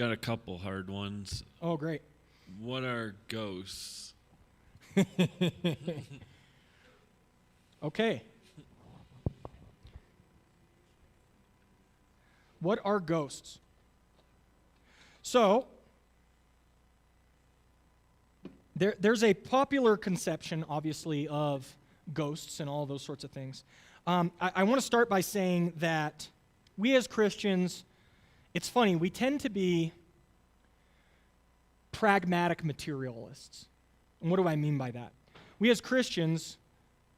Got a couple hard ones. Oh, great. What are ghosts? Okay. What are ghosts? So, there's a popular conception, obviously, of ghosts and all those sorts of things. I want to start by saying that we as Christians, it's funny, we tend to be pragmatic materialists. And what do I mean by that? We as Christians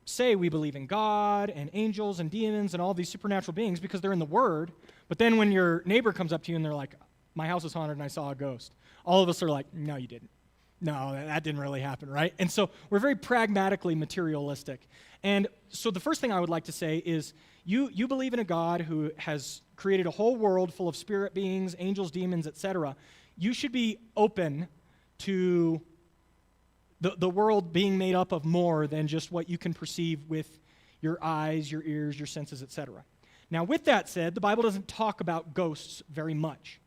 say we believe in God and angels and demons and all these supernatural beings because they're in the Word, but then when your neighbor comes up to you and they're like, my house is haunted and I saw a ghost, all of us are like, no, you didn't. No, that didn't really happen, right? And so we're very pragmatically materialistic. And so the first thing I would like to say is you believe in a God who has created a whole world full of spirit beings, angels, demons, etc. You should be open to the world being made up of more than just what you can perceive with your eyes, your ears, your senses, etc. Now, with that said, the Bible doesn't talk about ghosts very much.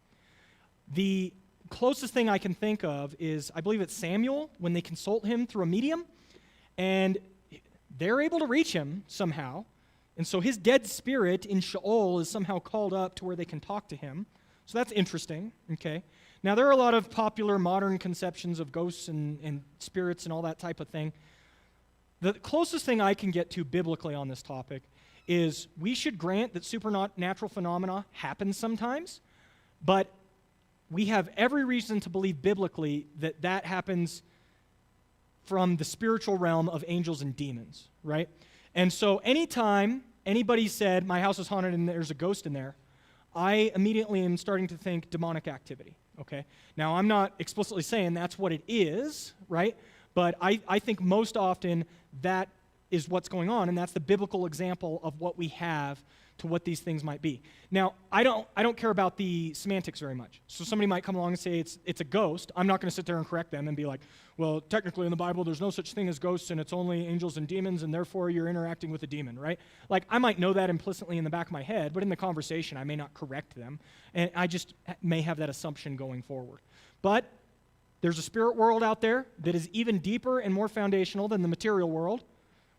The closest thing I can think of is, I believe it's Samuel, when they consult him through a medium, and they're able to reach him somehow, and so his dead spirit in Sheol is somehow called up to where they can talk to him. So that's interesting, okay? Now, there are a lot of popular modern conceptions of ghosts and spirits and all that type of thing. The closest thing I can get to biblically on this topic is we should grant that supernatural phenomena happen sometimes, but we have every reason to believe biblically that that happens from the spiritual realm of angels and demons, right? And so anytime anybody said, my house is haunted and there's a ghost in there, I immediately am starting to think demonic activity, okay? Now, I'm not explicitly saying that's what it is, right? But I think most often that is what's going on, and that's the biblical example of what we have to what these things might be. Now, I don't care about the semantics very much. So somebody might come along and say it's a ghost. I'm not going to sit there and correct them and be like, well, technically in the Bible there's no such thing as ghosts and it's only angels and demons and therefore you're interacting with a demon, right? Like, I might know that implicitly in the back of my head, but in the conversation I may not correct them, and I just may have that assumption going forward. But there's a spirit world out there that is even deeper and more foundational than the material world.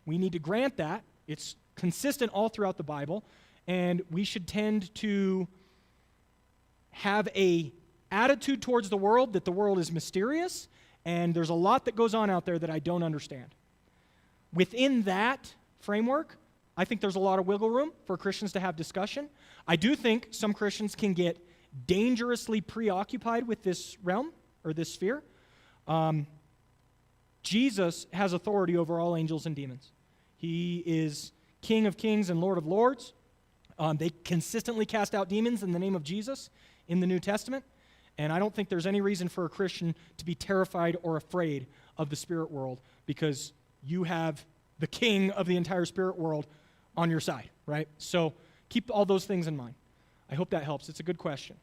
We need to grant that. It's consistent all throughout the Bible. And we should tend to have a attitude towards the world that the world is mysterious, and there's a lot that goes on out there that I don't understand. Within that framework, I think there's a lot of wiggle room for Christians to have discussion. I do think some Christians can get dangerously preoccupied with this realm or this sphere. Jesus has authority over all angels and demons. He is King of kings and Lord of lords. They consistently cast out demons in the name of Jesus in the New Testament, and I don't think there's any reason for a Christian to be terrified or afraid of the spirit world because you have the king of the entire spirit world on your side, right? So keep all those things in mind. I hope that helps. It's a good question.